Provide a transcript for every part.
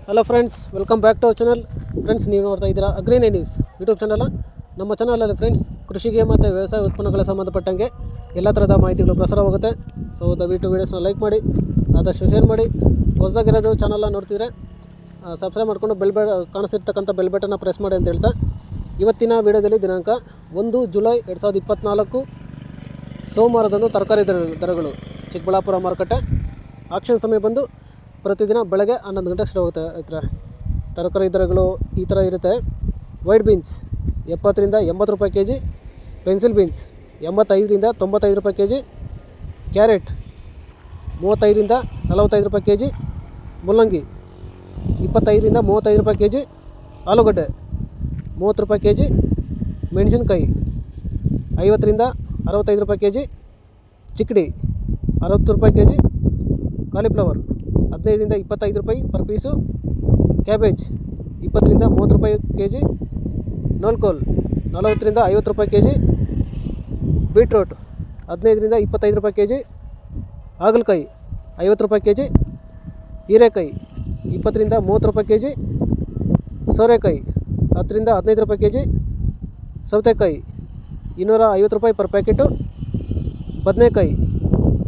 Hello friends, welcome back to our channel. Friends, ನೀವು ನೋಡ್ತಾ ಇದ್ದೀರಾ ಅಗ್ರಿನೇ ನ್ಯೂಸ್ ಯೂಟ್ಯೂಬ್ ಚಾನಲ್. ನಮ್ಮ ಚಾನಲಲ್ಲಿ ಫ್ರೆಂಡ್ಸ್ ಕೃಷಿಗೆ ಮತ್ತು ವ್ಯವಸಾಯ ಉತ್ಪನ್ನಗಳ ಸಂಬಂಧಪಟ್ಟಂಗೆ ಎಲ್ಲ ಥರದ ಮಾಹಿತಿಗಳು ಪ್ರಸಾರವಾಗುತ್ತೆ. ಸೊ ದಯವಿಟ್ಟು ವೀಡಿಯೋಸ್ನ ಲೈಕ್ ಮಾಡಿ, ಆದಷ್ಟು ಶೇರ್ ಮಾಡಿ. ಹೊಸದಾಗಿರೋದು ಚಾನಲ್ನ ನೋಡ್ತಿದ್ರೆ ಸಬ್ಸ್ಕ್ರೈಬ್ ಮಾಡಿಕೊಂಡು ಕಾಣಿಸಿರ್ತಕ್ಕಂಥ ಬೆಲ್ ಬಟನ್ನ ಪ್ರೆಸ್ ಮಾಡಿ ಅಂತ ಹೇಳ್ತಾ, ಇವತ್ತಿನ ವೀಡಿಯೋದಲ್ಲಿ ದಿನಾಂಕ 1 ಜುಲೈ 2024 ಸೋಮವಾರದಂದು ತರಕಾರಿ ದರಗಳು ಚಿಕ್ಕಬಳ್ಳಾಪುರ ಮಾರುಕಟ್ಟೆ. ಆಕ್ಷನ್ ಸಮಯ ಬಂದು ಪ್ರತಿದಿನ ಬೆಳಗ್ಗೆ 11 ಗಂಟೆಗೆ ಶುರುವಾಗುತ್ತೆ. ತರಕಾರಿ ದರಗಳು ಈ ಥರ ಇರುತ್ತೆ. ವೈಟ್ ಬೀನ್ಸ್ 70 ರಿಂದ 80 ರೂಪಾಯಿ ಕೆ ಜಿ, ಪೆನ್ಸಿಲ್ ಬೀನ್ಸ್ 85 ರಿಂದ 95 ರೂಪಾಯಿ ಕೆ ಜಿ, ಕ್ಯಾರೆಟ್ 35 ರಿಂದ 45 ರೂಪಾಯಿ ಕೆ ಜಿ, ಮುಲ್ಲಂಗಿ 25 ರಿಂದ 35 ರೂಪಾಯಿ ಕೆ ಜಿ, ಆಲೂಗಡ್ಡೆ 30 ರೂಪಾಯಿ ಕೆ ಜಿ, ಮೆಣಸಿನ್ಕಾಯಿ 50 ರಿಂದ 65 ರೂಪಾಯಿ ಕೆ ಜಿ, ಚಿಕ್ಕಡಿ 60 ರೂಪಾಯಿ ಕೆ ಜಿ, ಕಾಲಿಫ್ಲವರ್ 15 ರಿಂದ 25 ರೂಪಾಯಿ ಪರ್ ಪೀಸು, ಕ್ಯಾಬೇಜ್ 20 ರಿಂದ 30 ರೂಪಾಯಿ ಕೆ ಜಿ, ನೋಲ್ಕೋಲ್ 40 ರಿಂದ 50 ರೂಪಾಯಿ ಕೆ ಜಿ, ಬೀಟ್ರೂಟ್ 15 ರಿಂದ 25 ರೂಪಾಯಿ ಕೆ ಜಿ, ಹಾಗಲಕಾಯಿ 50 ರೂಪಾಯಿ ಕೆ ಜಿ, ಹೀರೆಕಾಯಿ 20 ರಿಂದ 30 ರೂಪಾಯಿ ಕೆ ಜಿ, ಸೋರೆಕಾಯಿ 10 ರಿಂದ 15 ರೂಪಾಯಿ ಕೆ ಜಿ, ಸೌತೆಕಾಯಿ 250 ರೂಪಾಯಿ ಪರ್ ಪ್ಯಾಕೆಟು, ಬದನೆಕಾಯಿ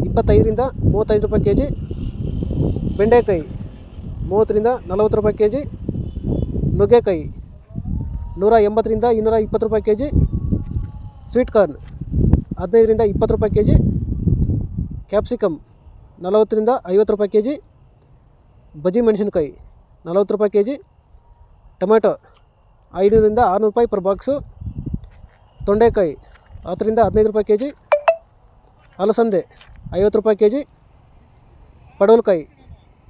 25 ರಿಂದ 35 ರೂಪಾಯಿ ಕೆ ಜಿ, ಬೆಂಡೆಕಾಯಿ 30 ರಿಂದ 40 ರೂಪಾಯಿ ಕೆ ಜಿ, ನುಗ್ಗೆಕಾಯಿ 180 ರಿಂದ 220 ರೂಪಾಯಿ ಕೆ ಜಿ, ಸ್ವೀಟ್ ಕಾರ್ನ್ 15 ರಿಂದ 20 ರೂಪಾಯಿ ಕೆ ಜಿ, ಕ್ಯಾಪ್ಸಿಕಮ್ 40 ರಿಂದ 50 ರೂಪಾಯಿ ಕೆ ಜಿ, ಬಜ್ಜಿ ಮೆಣಸಿನ್ಕಾಯಿ 40 ರೂಪಾಯಿ ಕೆ ಜಿ, ಟೊಮೆಟೊ 500 ರಿಂದ 600 ರೂಪಾಯಿ ಪರ್ ಬಾಕ್ಸು, ತೊಂಡೆಕಾಯಿ 10 ರಿಂದ 15 ರೂಪಾಯಿ ಕೆ ಜಿ, ಅಲಸಂದೆ 50 ರೂಪಾಯಿ ಕೆ ಜಿ, ಪಡವಲಕಾಯಿ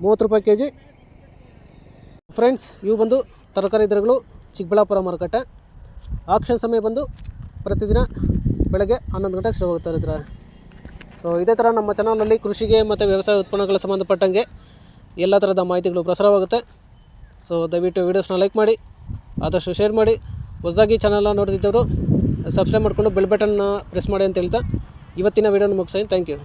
30 ರೂಪಾಯಿ ಕೆ ಜಿ. ಫ್ರೆಂಡ್ಸ್, ಇವು ಬಂದು ತರಕಾರಿ ದರಗಳು ಚಿಕ್ಕಬಳ್ಳಾಪುರ ಮಾರುಕಟ್ಟೆ. ಆಕ್ಷನ್ ಸಮಯ ಬಂದು ಪ್ರತಿದಿನ ಬೆಳಗ್ಗೆ 11 ಗಂಟೆಗೆ ಶುರುವಾಗ್ತಾ ಇರ್ತಾರೆ. ಸೊ ಇದೇ ಥರ ನಮ್ಮ ಚಾನಲಲ್ಲಿ ಕೃಷಿಗೆ ಮತ್ತು ವ್ಯವಸಾಯ ಉತ್ಪನ್ನಗಳ ಸಂಬಂಧಪಟ್ಟಂಗೆ ಎಲ್ಲ ಥರದ ಮಾಹಿತಿಗಳು ಪ್ರಸಾರವಾಗುತ್ತೆ. ಸೊ ದಯವಿಟ್ಟು ವೀಡಿಯೋಸ್ನ ಲೈಕ್ ಮಾಡಿ, ಆದಷ್ಟು ಶೇರ್ ಮಾಡಿ. ಹೊಸದಾಗಿ ಚಾನಲ್ನ ನೋಡ್ತಿದ್ದವರು ಸಬ್ಸ್ಕ್ರೈಬ್ ಮಾಡಿಕೊಂಡು ಬೆಲ್ ಬಟನ್ನ ಪ್ರೆಸ್ ಮಾಡಿ ಅಂತ ಹೇಳ್ತಾ ಇವತ್ತಿನ ವೀಡಿಯೋನ ಮುಗಿಸ್ತೀನಿ. Thank you.